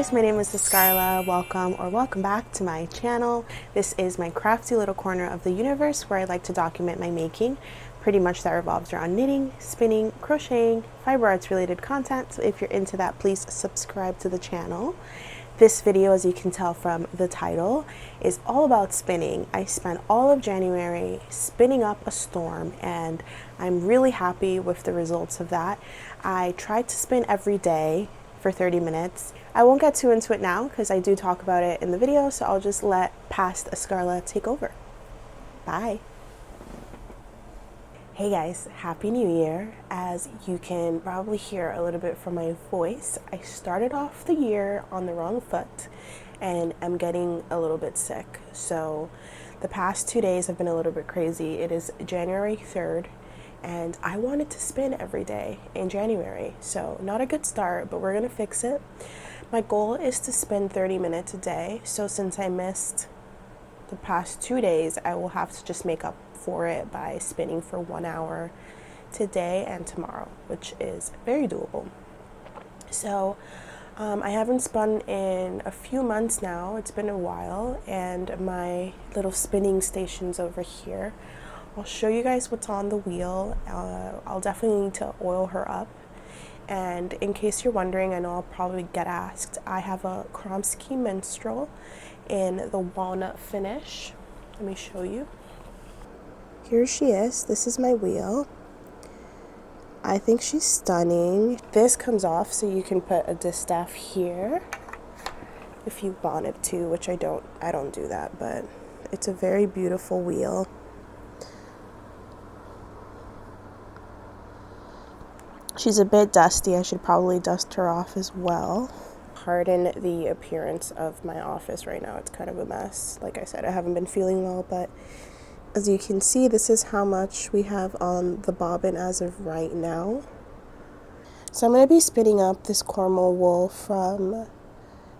guys, my name is Escarla. Welcome back to my channel. This is my crafty little corner of the universe where I like to document my making. Pretty much that revolves around knitting, spinning, crocheting, fiber arts related content. So if you're into that, please subscribe to the channel. This video, as you can tell from the title, is all about spinning. I spent all of January spinning up a storm and I'm really happy with the results of that. I tried to spin every day for 30 minutes. I won't get too into it now because I do talk about it in the video, so I'll just let past Escarla take over. Bye. Hey guys, Happy New Year. As you can probably hear a little bit from my voice, I started off the year on the wrong foot and I'm getting a little bit sick. So the past 2 days have been a little bit crazy. It is January 3rd and I wanted to spin every day in January. So not a good start, but we're gonna fix it. My goal is to spin 30 minutes a day. So since I missed the past 2 days, I will have to just make up for it by spinning for 1 hour today and tomorrow, which is very doable. So I haven't spun in a few months now. It's been a while, and my little spinning station's over here. I'll show you guys what's on the wheel. I'll definitely need to oil her up. And in case you're wondering, I know I'll probably get asked, I have a Kromski Minstrel in the walnut finish. Let me show you. Here she is. This is my wheel. I think she's stunning. This comes off so you can put a distaff here if you wanted to, which I don't do that, but it's a very beautiful wheel. She's a bit dusty. I should probably dust her off as well. Pardon the appearance of my office right now. It's kind of a mess. Like I said, I haven't been feeling well, but as you can see, this is how much we have on the bobbin as of right now. So I'm going to be spinning up this Cormo wool from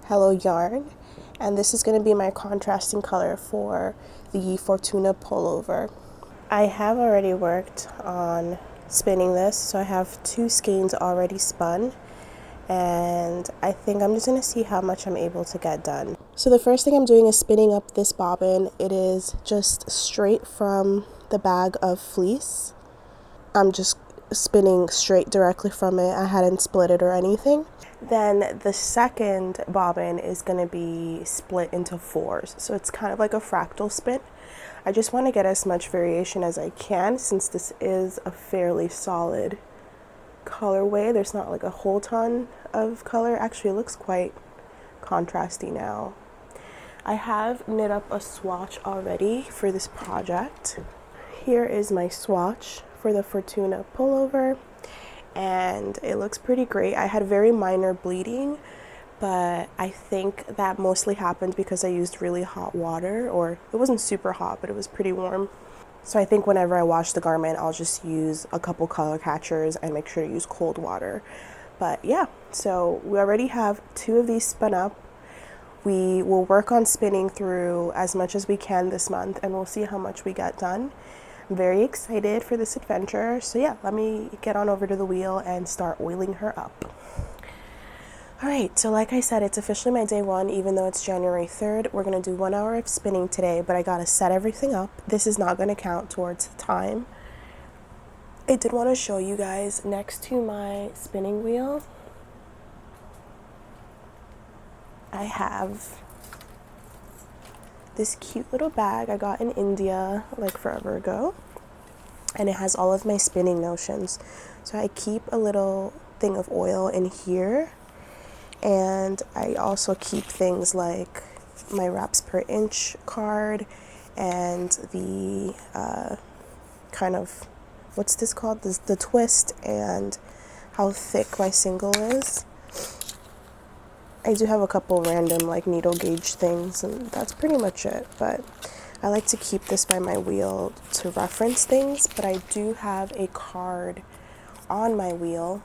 Hello Yarn, and this is going to be my contrasting color for the Fortuna Pullover. I have already worked on spinning this, so I have 2 skeins already spun, and I think I'm just going to see how much I'm able to get done. So the first thing I'm doing is spinning up this bobbin. It is just straight from the bag of fleece. I'm just spinning straight directly from it. I hadn't split it or anything. Then the second bobbin is going to be split into 4s, so it's kind of like a fractal spin. I just want to get as much variation as I can since this is a fairly solid colorway. There's not like a whole ton of color. Actually, it looks quite contrasty now. I have knit up a swatch already for this project. Here is my swatch for the Fortuna Pullover, and it looks pretty great. I had very minor bleeding, but I think that mostly happened because I used really hot water, or it wasn't super hot, but it was pretty warm. So I think whenever I wash the garment, I'll just use a couple color catchers and make sure to use cold water. But yeah, so we already have 2 of these spun up. We will work on spinning through as much as we can this month, and we'll see how much we get done. I'm very excited for this adventure. So yeah, let me get on over to the wheel and start oiling her up. Alright, so like I said, it's officially my day 1, even though it's January 3rd. We're going to do 1 hour of spinning today, but I got to set everything up. This is not going to count towards the time. I did want to show you guys next to my spinning wheel, I have this cute little bag I got in India like forever ago, and it has all of my spinning notions. So I keep a little thing of oil in here, and I also keep things like my wraps per inch card and the kind of, what's this called? The twist and how thick my single is. I do have a couple random like needle gauge things, and that's pretty much it. But I like to keep this by my wheel to reference things, but I do have a card on my wheel.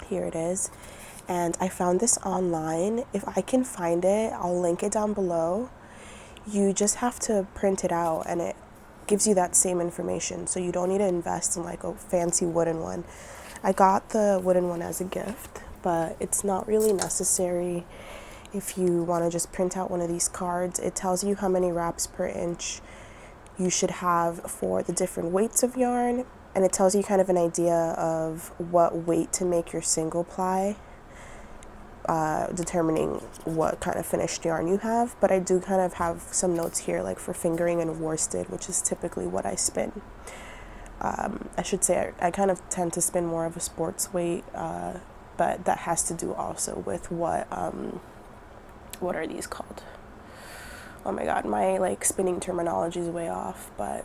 Here it is. And I found this online. If I can find it, I'll link it down below. You just have to print it out and it gives you that same information. So you don't need to invest in like a fancy wooden one. I got the wooden one as a gift, but it's not really necessary. If you want to just print out one of these cards, it tells you how many wraps per inch you should have for the different weights of yarn, and it tells you kind of an idea of what weight to make your single ply, determining what kind of finished yarn you have. But I do kind of have some notes here, like for fingering and worsted, which is typically what I spin. I should say I kind of tend to spin more of a sports weight, but that has to do also with what are these called? Oh my god, my like spinning terminology is way off, but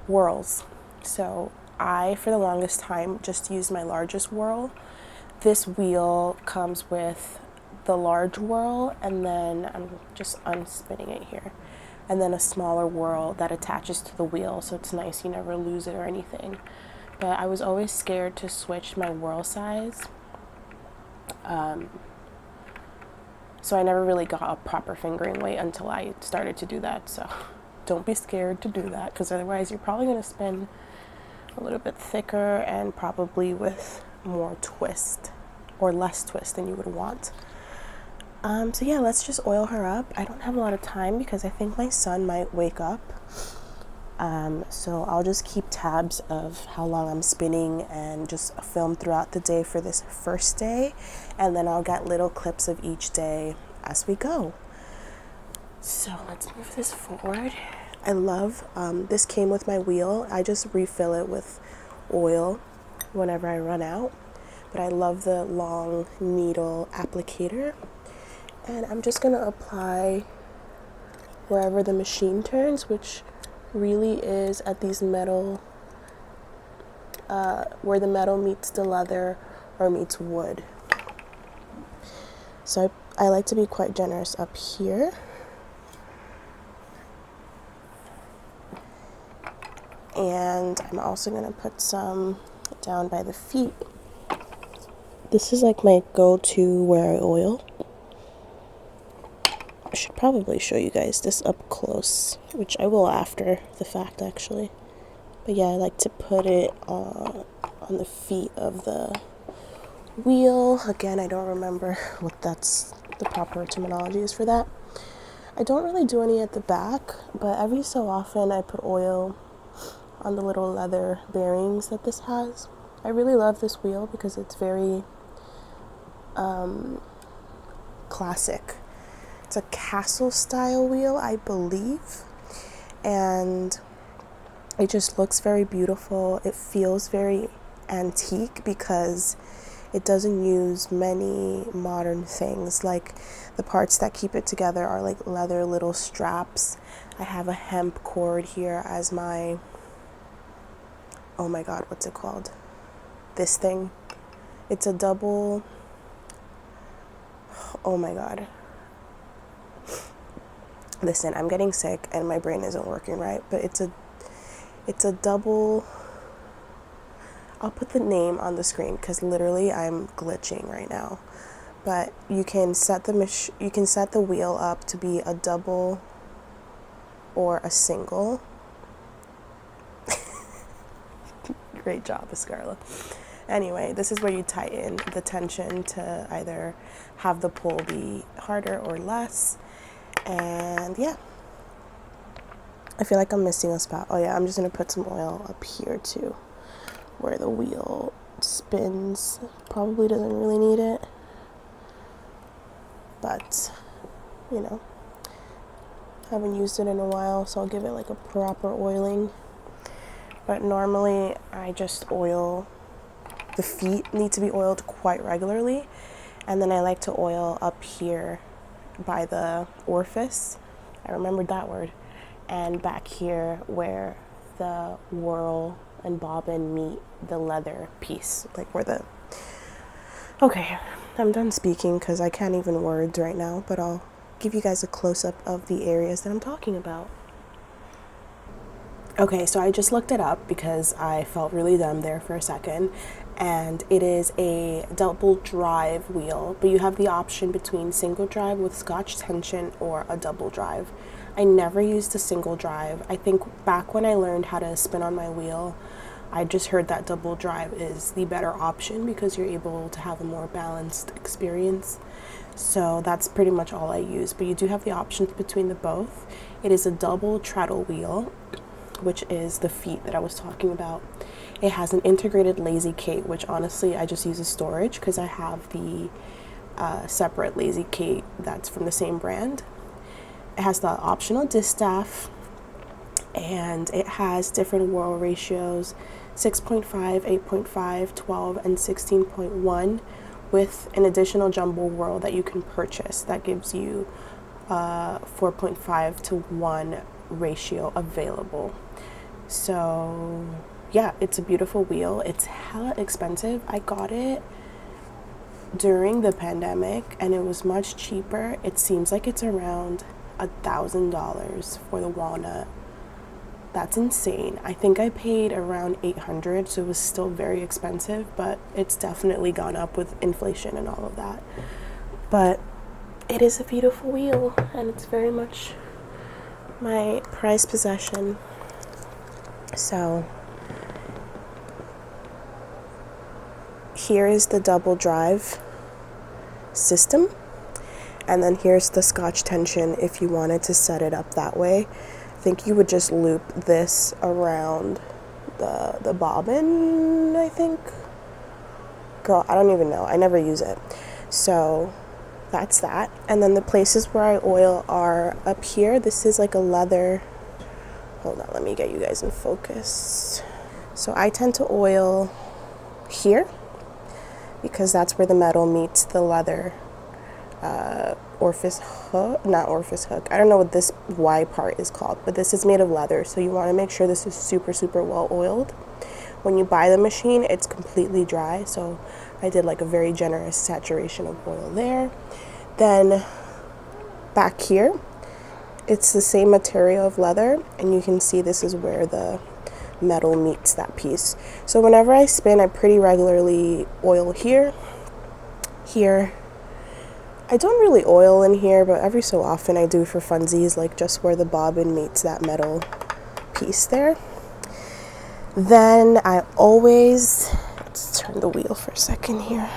whirls. So I, for the longest time, just used my largest whirl. This wheel comes with the large whirl, and then I'm just unspinning it here, and then a smaller whirl that attaches to the wheel, so it's nice, you never lose it or anything. But I was always scared to switch my whirl size, so I never really got a proper fingering weight until I started to do that. So don't be scared to do that, because otherwise you're probably going to spin a little bit thicker and probably with more twist or less twist than you would want. So yeah, let's just oil her up. I don't have a lot of time because I think my son might wake up. So I'll just keep tabs of how long I'm spinning and just film throughout the day for this first day, and then I'll get little clips of each day as we go. So let's move this forward. I love, this came with my wheel. I just refill it with oil whenever I run out, but I love the long needle applicator, and I'm just gonna apply wherever the machine turns, which really is at these metal, where the metal meets the leather or meets wood. So I like to be quite generous up here. And I'm also going to put some down by the feet. This is like my go-to where I oil. I should probably show you guys this up close, which I will after the fact actually. But yeah, I like to put it on the feet of the wheel. Again, I don't remember what that's the proper terminology is for that. I don't really do any at the back, but every so often I put oil on the little leather bearings that this has. I really love this wheel because it's very classic. It's a castle style wheel, I believe, and it just looks very beautiful. It feels very antique because it doesn't use many modern things. Like the parts that keep it together are like leather little straps. I have a hemp cord here as my, oh my god, what's it called? This thing. It's a double, oh my god. Listen, I'm getting sick and my brain isn't working right, but it's a double, I'll put the name on the screen because literally I'm glitching right now. But you can set the wheel up to be a double or a single. Great job, Escarla. Anyway, this is where you tighten the tension to either have the pull be harder or less. And yeah, I feel like I'm missing a spot. Oh yeah, I'm just gonna put some oil up here too, where the wheel spins. Probably doesn't really need it, but you know, haven't used it in a while, so I'll give it like a proper oiling. But normally I just oil, the feet need to be oiled quite regularly, and then I like to oil up here by the orifice, I remembered that word, and back here where the whirl and bobbin meet the leather piece, like where the, okay, I'm done speaking because I can't even words right now, but I'll give you guys a close-up of the areas that I'm talking about. Okay, so I just looked it up because I felt really dumb there for a second, and it is a double drive wheel, but you have the option between single drive with Scotch tension or a double drive. I never used a single drive. I think back when I learned how to spin on my wheel, I just heard that double drive is the better option because you're able to have a more balanced experience. So that's pretty much all I use, but you do have the options between the both. It is a double treadle wheel, which is the feet that I was talking about. It has an integrated lazy Kate, which honestly I just use as storage because I have the separate lazy Kate that's from the same brand. It has the optional distaff, and it has different whirl ratios, 6.5, 8.5, 12, and 16.1, with an additional jumbo whirl that you can purchase that gives you 4.5 to 1 ratio available. So yeah, it's a beautiful wheel. It's hella expensive. I got it during the pandemic and it was much cheaper. It seems like it's around $1,000 for the Walnut. That's insane. I think I paid around $800, so it was still very expensive, but it's definitely gone up with inflation and all of that. But it is a beautiful wheel, and it's very much my prized possession. So here is the double drive system, and then here's the Scotch tension if you wanted to set it up that way. I think you would just loop this around the bobbin, I think. Girl, I don't even know. I never use it. So that's that. And then the places where I oil are up here. This is like a leather. Hold on, let me get you guys in focus. So I tend to oil here because that's where the metal meets the leather orifice hook, not orifice hook. I don't know what this Y part is called, but this is made of leather, so you want to make sure this is super, super well oiled. When you buy the machine, it's completely dry, so I did like a very generous saturation of oil there. Then back here, it's the same material of leather, and you can see this is where the metal meets that piece. So whenever I spin, I pretty regularly oil here. I don't really oil in here, but every so often I do for funsies, like just where the bobbin meets that metal piece there. Then I always, let's turn the wheel for a second here.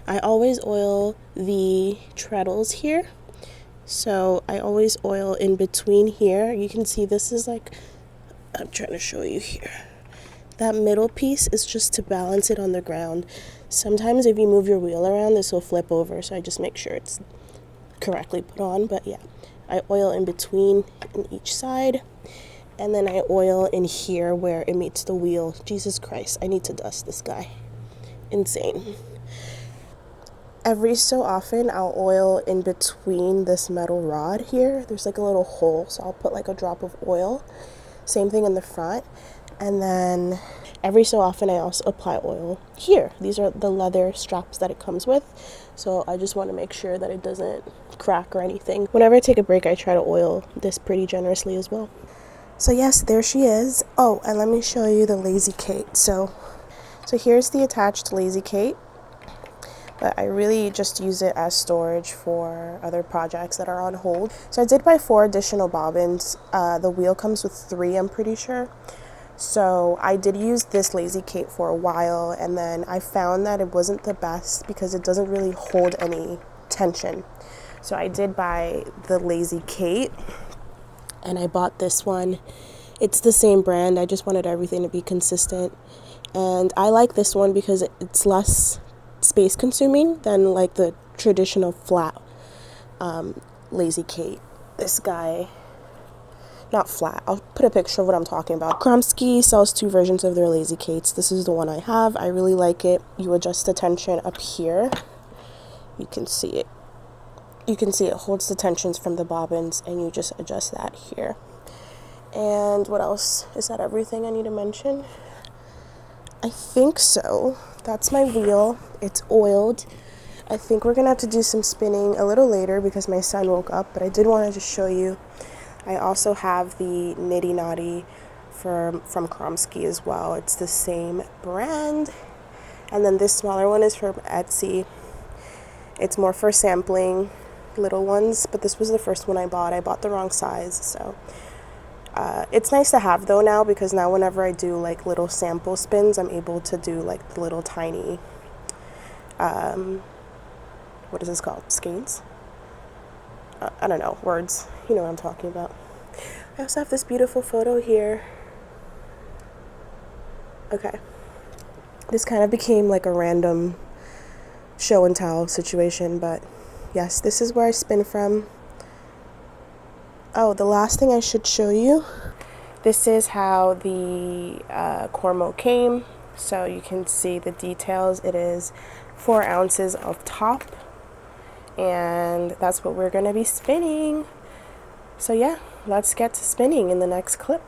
I always oil the treadles here. So I always oil in between here. You can see this is like, I'm trying to show you here. That middle piece is just to balance it on the ground. Sometimes if you move your wheel around, this will flip over, so I just make sure it's correctly put on. But yeah, I oil in between in each side, and then I oil in here where it meets the wheel. Jesus Christ, I need to dust this guy. Insane. Every so often, I'll oil in between this metal rod here. There's like a little hole, so I'll put like a drop of oil. Same thing in the front. And then every so often I also apply oil here. These are the leather straps that it comes with. So I just want to make sure that it doesn't crack or anything. Whenever I take a break, I try to oil this pretty generously as well. So yes, there she is. Oh, and let me show you the lazy Kate. So here's the attached lazy Kate. But I really just use it as storage for other projects that are on hold. So I did buy 4 additional bobbins. The wheel comes with 3, I'm pretty sure. So I did use this lazy Kate for a while, and then I found that it wasn't the best because it doesn't really hold any tension. So I did buy the lazy Kate, and I bought this one. It's the same brand. I just wanted everything to be consistent. And I like this one because it's less space consuming than like the traditional flat lazy Kate. This guy, not flat, I'll put a picture of what I'm talking about. Kromski sells 2 versions of their lazy Kates. This is the one I have. I really like it. You adjust the tension up here. You can see it. You can see it holds the tensions from the bobbins, and you just adjust that here. And what else? Is that everything I need to mention? I think so. That's my wheel. It's oiled. I think we're gonna have to do some spinning a little later because my son woke up, but I did want to just show you. I also have the Nitty Naughty from Kromski as well. It's the same brand. And then this smaller one is from Etsy. It's more for sampling little ones, but this was the first one I bought. I bought the wrong size, so It's nice to have though now, because now whenever I do like little sample spins, I'm able to do like the little tiny, what is this called? Skeins? I don't know, words. You know what I'm talking about. I also have this beautiful photo here. Okay. This kind of became like a random show and tell situation, but yes, this is where I spin from. Oh, the last thing I should show you. This is how the Cormo came. So you can see the details. It is 4 ounces of top. And that's what we're going to be spinning. So yeah, let's get to spinning in the next clip.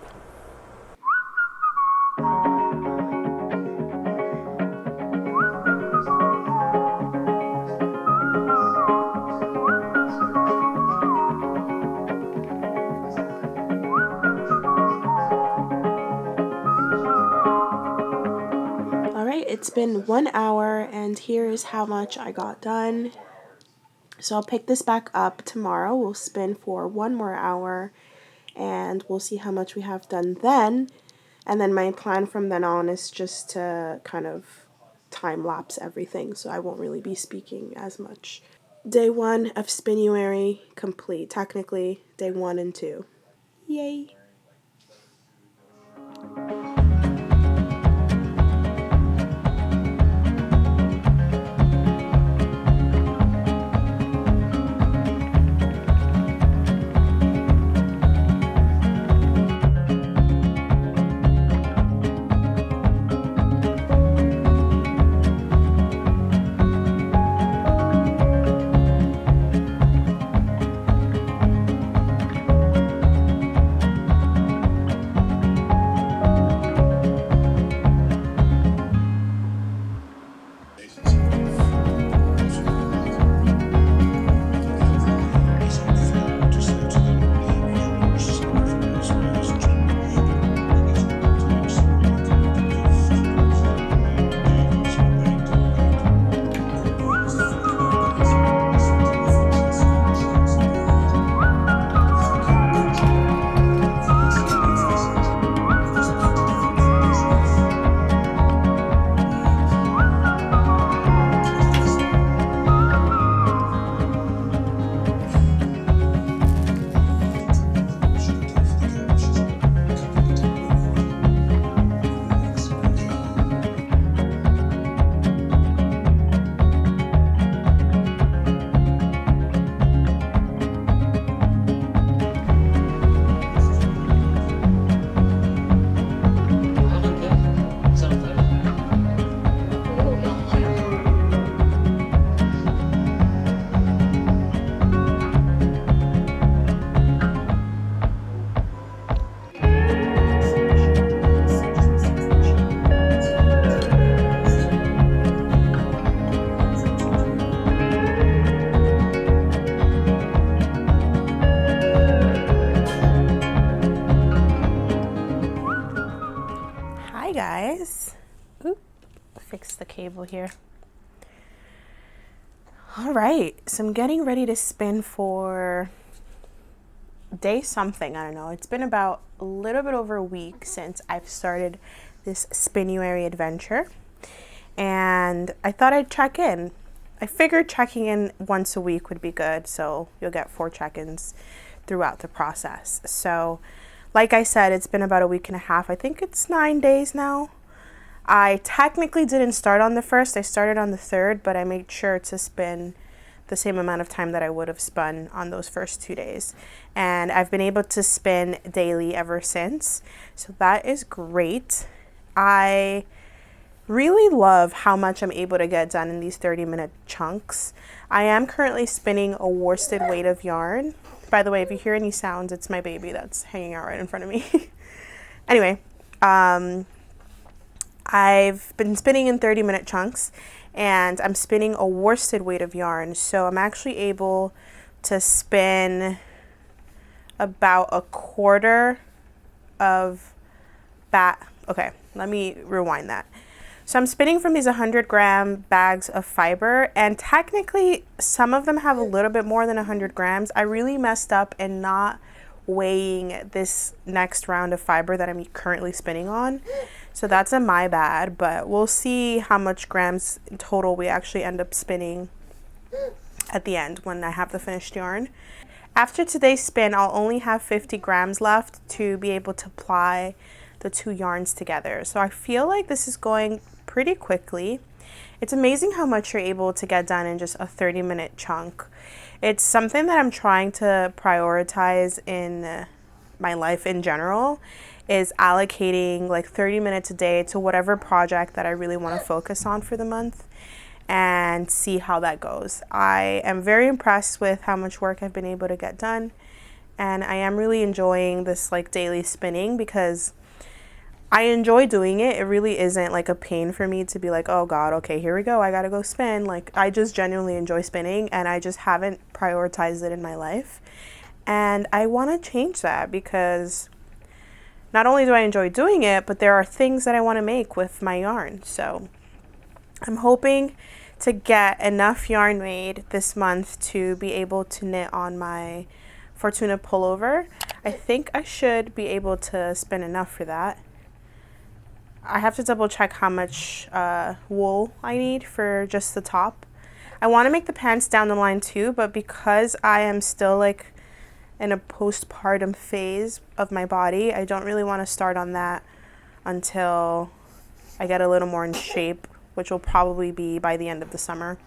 It's been 1 hour and here is how much I got done. So I'll pick this back up tomorrow. We'll spin for 1 more hour and we'll see how much we have done then. And then my plan from then on is just to kind of time lapse everything, so I won't really be speaking as much. Day 1 of Spinuary complete. Technically, day 1 and 2. Yay! Guys, fix the cable here. All right, so I'm getting ready to spin for day something. I don't know. It's been about a little bit over a week since I've started this Spinuary adventure, and I thought I'd check in. I figured checking in once a week would be good, so you'll get 4 check-ins throughout the process. So like I said, it's been about a week and a half. I think it's 9 days now. I technically didn't start on the 1st. I started on the 3rd, but I made sure to spin the same amount of time that I would have spun on those first 2 days. And I've been able to spin daily ever since. So that is great. I really love how much I'm able to get done in these 30-minute chunks. I am currently spinning a worsted weight of yarn. By the way, if you hear any sounds, it's my baby that's hanging out right in front of me. Anyway, I've been spinning in 30-minute chunks, and I'm spinning a worsted weight of yarn. So I'm actually able to spin about a quarter of that. Okay, let me rewind that. So I'm spinning from these 100-gram bags of fiber, and technically some of them have a little bit more than 100 grams. I really messed up and not weighing this next round of fiber that I'm currently spinning on. So that's a my bad, but we'll see how much grams in total we actually end up spinning at the end when I have the finished yarn. After today's spin, I'll only have 50 grams left to be able to ply the 2 yarns together. So I feel like this is going pretty quickly. It's amazing how much you're able to get done in just a 30-minute chunk. It's something that I'm trying to prioritize in my life in general, is allocating like 30 minutes a day to whatever project that I really want to focus on for the month and see how that goes. I am very impressed with how much work I've been able to get done, and I am really enjoying this like daily spinning because I enjoy doing it. It really isn't like a pain for me to be like, oh God, okay, here we go, I gotta go spin. Like, I just genuinely enjoy spinning, and I just haven't prioritized it in my life. And I want to change that because not only do I enjoy doing it, but there are things that I want to make with my yarn. So I'm hoping to get enough yarn made this month to be able to knit on my Fortuna Pullover. I think I should be able to spin enough for that. I have to double check how much wool I need for just the top. I want to make the pants down the line too, but because I am still like in a postpartum phase of my body, I don't really want to start on that until I get a little more in shape, which will probably be by the end of the summer.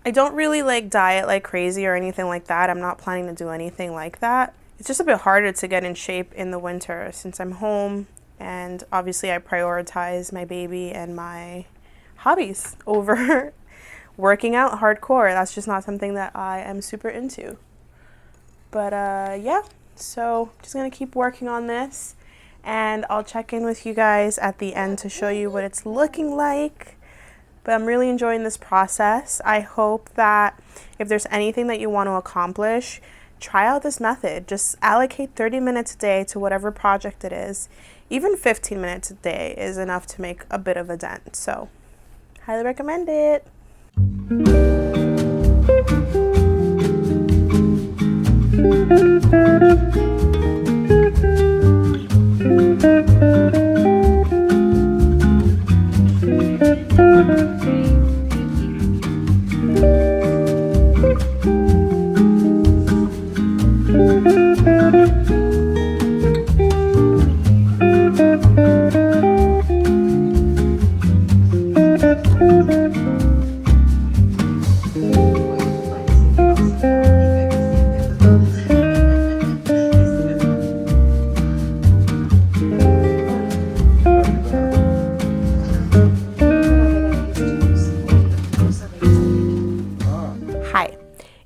I don't really like diet like crazy or anything like that. I'm not planning to do anything like that. It's just a bit harder to get in shape in the winter since I'm home, and obviously I prioritize my baby and my hobbies over working out hardcore. That's just not something that I am super into. But yeah, so just gonna keep working on this, and I'll check in with you guys at the end to show you what it's looking like. But I'm really enjoying this process. I hope that if there's anything that you want to accomplish, try out this method. Just allocate 30 minutes a day to whatever project it is. Even 15 minutes a day is enough to make a bit of a dent. So, highly recommend it.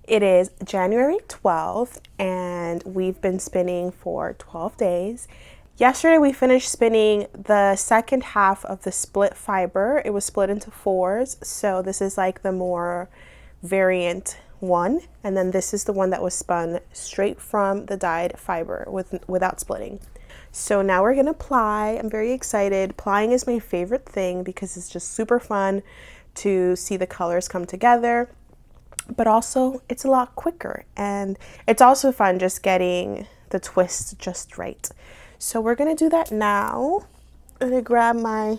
It is January 12th, and we've been spinning for 12 days. Yesterday we finished spinning the second half of the split fiber. It was split into 4s, so this is like the more variant one, and then this is the one that was spun straight from the dyed fiber without splitting. So now we're gonna ply. I'm very excited. Plying is my favorite thing because it's just super fun to see the colors come together, but also it's a lot quicker, and it's also fun just getting the twist just right. So we're gonna do that now. I'm gonna grab my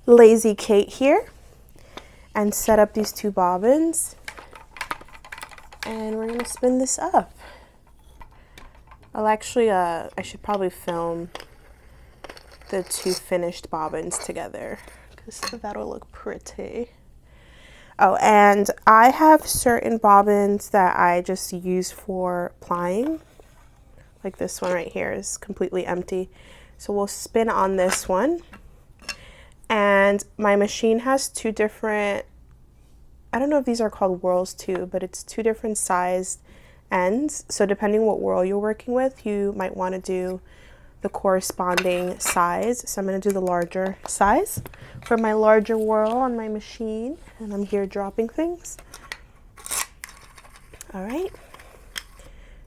Lazy Kate here and set up these 2 bobbins, and we're gonna spin this up. I'll actually I should probably film the 2 finished bobbins together because that'll look pretty. Oh, and I have certain bobbins that I just use for plying. Like this one right here is completely empty. So we'll spin on this one. And my machine has 2 different, I don't know if these are called whirls too, but it's 2 different sized ends. So depending what whirl you're working with, you might want to do the corresponding size. So I'm going to do the larger size for my larger whirl on my machine, and I'm here dropping things. All right,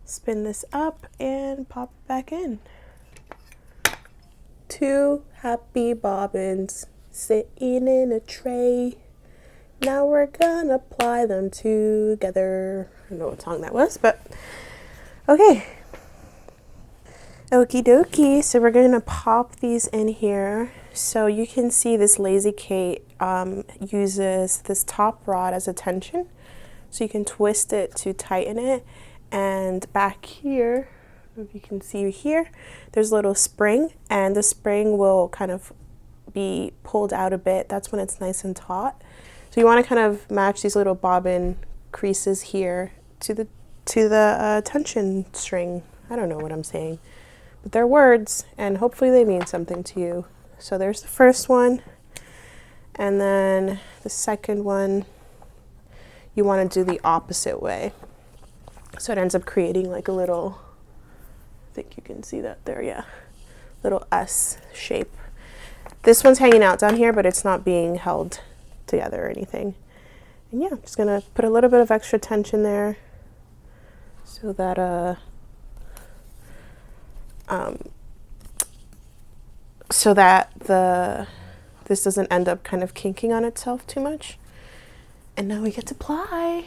spin this up and pop it back in. 2 happy bobbins sitting in a tray. Now we're gonna apply them together. I don't know what song that was, but okay. Okie dokie, so we're gonna pop these in here. So you can see this Lazy Kate uses this top rod as a tension. So you can twist it to tighten it. And back here, if you can see here, there's a little spring, and the spring will kind of be pulled out a bit. That's when it's nice and taut. So you want to kind of match these little bobbin creases here to the tension string. I don't know what I'm saying, but they're words, and hopefully they mean something to you. So there's the first one, and then the second one, you want to do the opposite way. So it ends up creating like a little, I think you can see that there, yeah, little S shape. This one's hanging out down here, but it's not being held together or anything. And yeah, I'm just gonna put a little bit of extra tension there so that this doesn't end up kind of kinking on itself too much. And now we get to ply.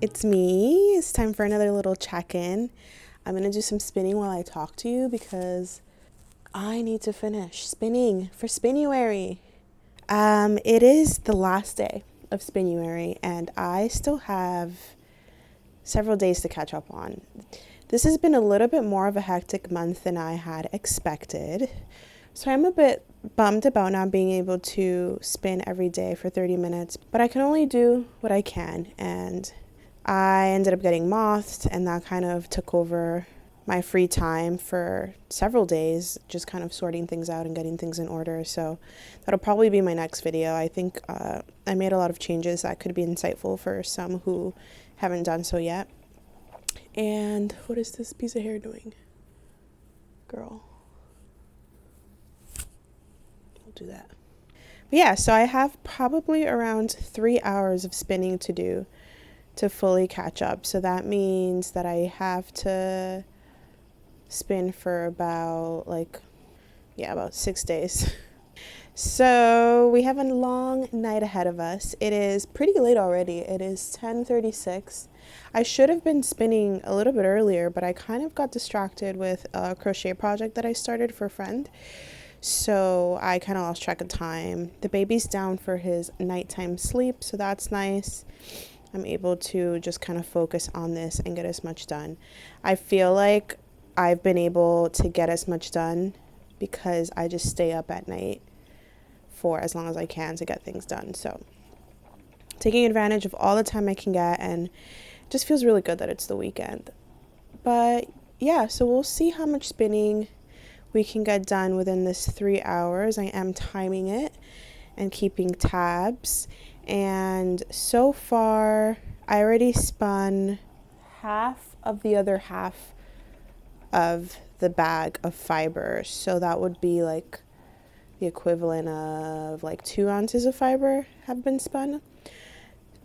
It's me. It's time for another little check-in. I'm gonna do some spinning while I talk to you because I need to finish spinning for Spinuary. It is the last day of Spinuary, and I still have several days to catch up on. This has been a little bit more of a hectic month than I had expected, so I'm a bit bummed about not being able to spin every day for 30 minutes, but I can only do what I can, and I ended up getting mothed, and that kind of took over my free time for several days, just kind of sorting things out and getting things in order. So that'll probably be my next video. I think I made a lot of changes that could be insightful for some who haven't done so yet. And what is this piece of hair doing? Girl. I'll do that. But yeah, so I have probably around 3 hours of spinning to do to fully catch up. So that means that I have to spin for about about 6 days. So we have a long night ahead of us. It is pretty late already. It is 10:36. I should have been spinning a little bit earlier, but I kind of got distracted with a crochet project that I started for a friend. So I kind of lost track of time. The baby's down for his nighttime sleep, so that's nice. I'm able to just kind of focus on this and get as much done. I feel like I've been able to get as much done because I just stay up at night for as long as I can to get things done. So taking advantage of all the time I can get, and it just feels really good that it's the weekend. But yeah, so we'll see how much spinning we can get done within this 3 hours. I am timing it and keeping tabs. And so far, I already spun half of the other half of the bag of fiber. So that would be like the equivalent of like 2 ounces of fiber have been spun.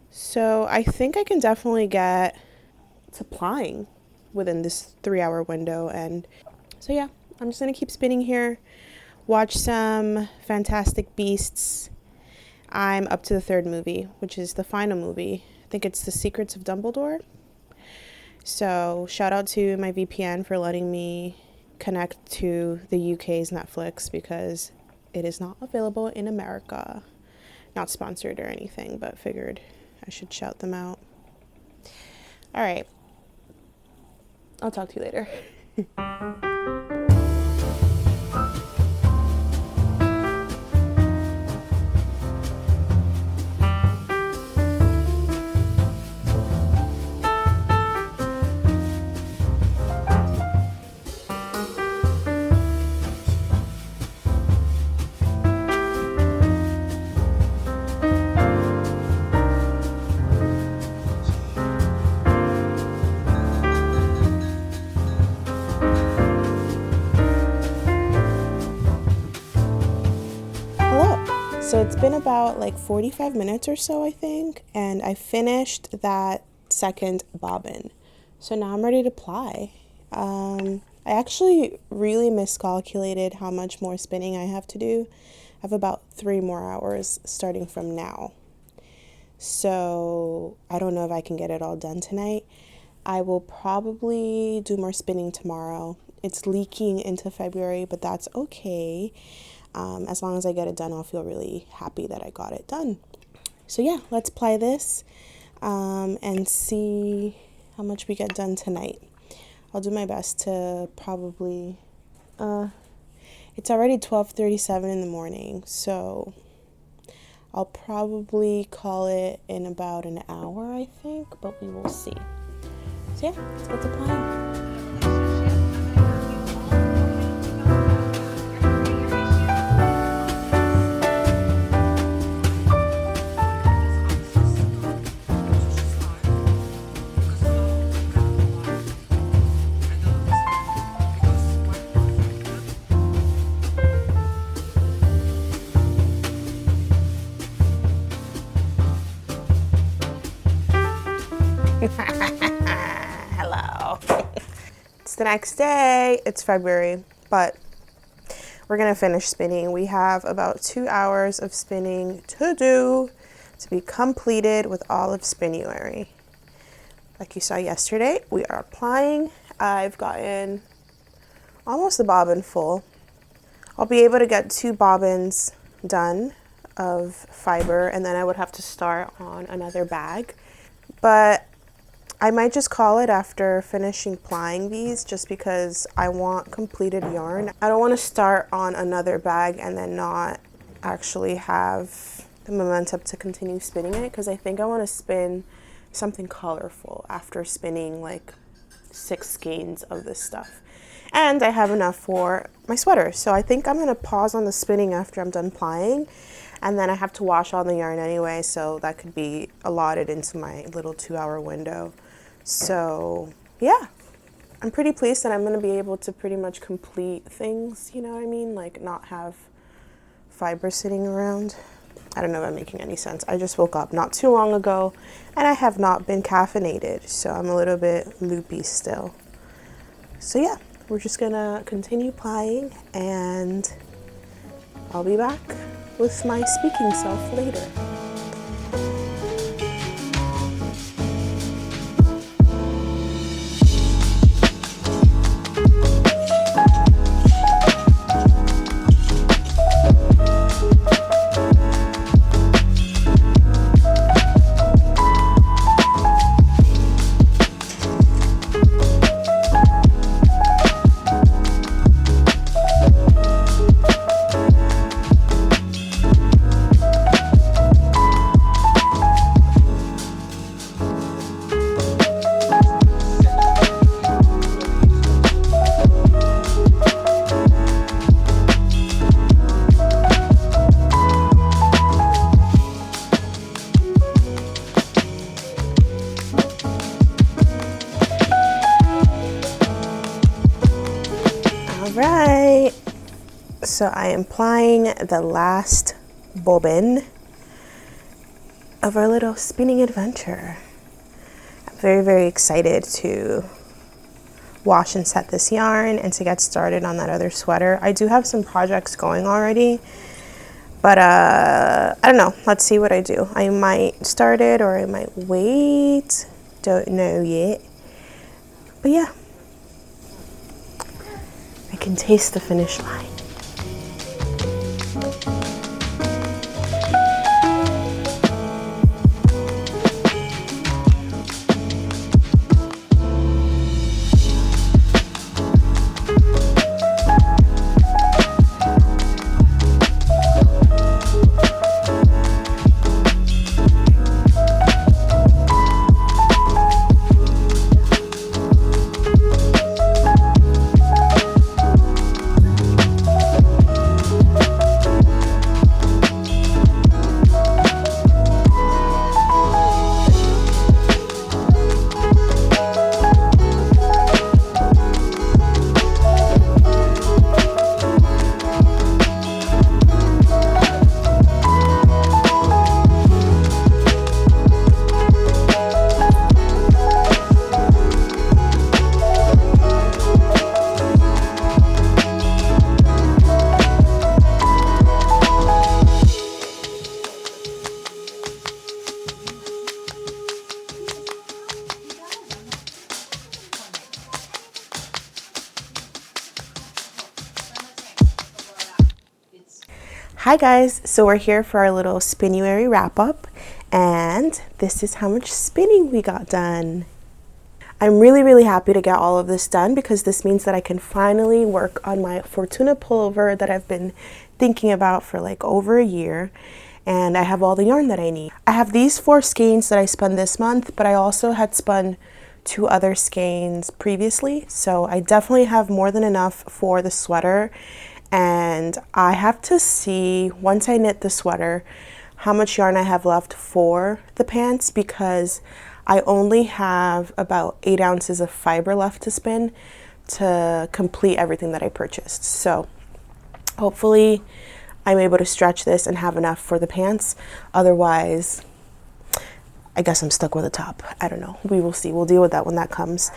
So I think I can definitely get to plying within this 3 hour window. And so yeah, I'm just going to keep spinning here, watch some Fantastic Beasts. I'm up to the 3rd movie, which is the final movie. I think it's The Secrets of Dumbledore. So shout out to my VPN for letting me connect to the UK's Netflix because it is not available in America. Not sponsored or anything, but figured I should shout them out. All right. I'll talk to you later. So it's been about like 45 minutes or so, I think, and I finished that second bobbin. So now I'm ready to ply. I actually really miscalculated how much more spinning I have to do. I have about 3 more hours starting from now. So I don't know if I can get it all done tonight. I will probably do more spinning tomorrow. It's leaking into February, but that's okay. As long as I get it done, I'll feel really happy that I got it done. So yeah, let's ply this and see how much we get done tonight. I'll do my best to probably, it's already 12:37 in the morning, so I'll probably call it in about an hour, I think, but we will see. So yeah, let's get to plying. Hello. It's the next day. It's February, but we're gonna finish spinning. We have about 2 hours of spinning to do to be completed with all of Spinuary. Like you saw yesterday, we are applying. I've gotten almost the bobbin full. I'll be able to get 2 bobbins done of fiber, and then I would have to start on another bag. But I might just call it after finishing plying these, just because I want completed yarn. I don't want to start on another bag and then not actually have the momentum to continue spinning it, because I think I want to spin something colorful after spinning like 6 skeins of this stuff. And I have enough for my sweater, so I think I'm going to pause on the spinning after I'm done plying. And then I have to wash all the yarn anyway, so that could be allotted into my little 2-hour window. So yeah, I'm pretty pleased that I'm going to be able to pretty much complete things, you know what I mean? Like not have fiber sitting around. I don't know if I'm making any sense. I just woke up not too long ago and I have not been caffeinated, so I'm a little bit loopy still. So yeah, we're just going to continue plying and I'll be back with my speaking self later. Right, so I am plying the last bobbin of our little spinning adventure. I'm very, very excited to wash and set this yarn and to get started on that other sweater. I do have some projects going already, but I don't know. Let's see what I do. I might start it or I might wait. Don't know yet. But yeah. I can taste the finish line. Hi guys, so we're here for our little Spinuary wrap up, and this is how much spinning we got done. I'm really happy to get all of this done because this means that I can finally work on my Fortuna Pullover that I've been thinking about for like over a year, and I have all the yarn that I need. I have these 4 skeins that I spun this month, but I also had spun 2 other skeins previously, so I definitely have more than enough for the sweater. And I have to see, once I knit the sweater, how much yarn I have left for the pants, because I only have about 8 ounces of fiber left to spin to complete everything that I purchased. So hopefully I'm able to stretch this and have enough for the pants. Otherwise, I guess I'm stuck with a top. I don't know. We will see. We'll deal with that when that comes.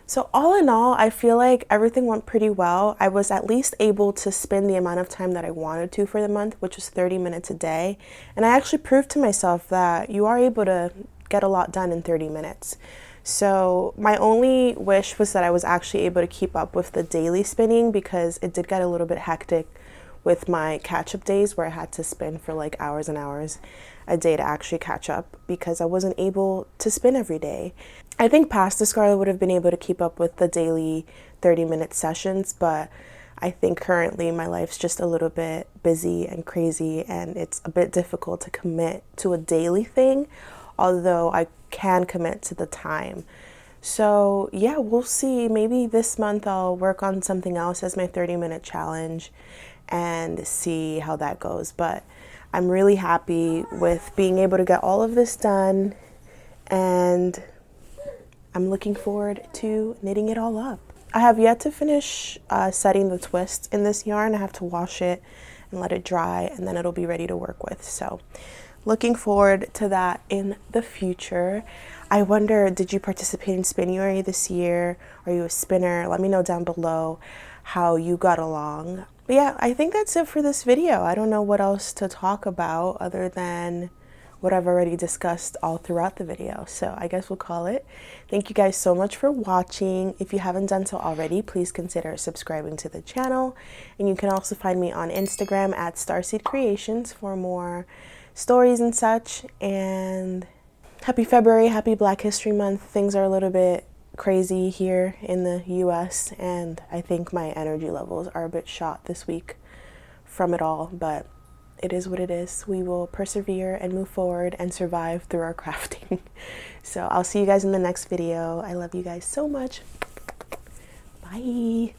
So all in all, I feel like everything went pretty well. I was at least able to spend the amount of time that I wanted to for the month, which was 30 minutes a day. And I actually proved to myself that you are able to get a lot done in 30 minutes. So my only wish was that I was actually able to keep up with the daily spinning, because it did get a little bit hectic with my catch-up days where I had to spin for like hours and hours a day to actually catch up, because I wasn't able to spin every day. I think past Escarla would have been able to keep up with the daily 30-minute sessions, but I think currently my life's just a little bit busy and crazy, and it's a bit difficult to commit to a daily thing, although I can commit to the time. So yeah, we'll see. Maybe this month I'll work on something else as my 30-minute challenge and see how that goes. But I'm really happy with being able to get all of this done, and I'm looking forward to knitting it all up. I have yet to finish setting the twists in this yarn. I have to wash it and let it dry, and then it'll be ready to work with. So looking forward to that in the future. I wonder, did you participate in Spinuary this year? Are you a spinner? Let me know down below how you got along. But yeah, I think that's it for this video. I don't know what else to talk about other than what I've already discussed all throughout the video. So I guess we'll call it. Thank you guys so much for watching. If you haven't done so already, please consider subscribing to the channel. And you can also find me on Instagram at Starseed Creations for more stories and such. And happy February, happy Black History Month. Things are a little bit crazy here in the US, and I think my energy levels are a bit shot this week from it all, but it is what it is. We will persevere and move forward and survive through our crafting. So I'll see you guys in the next video. I love you guys so much. Bye.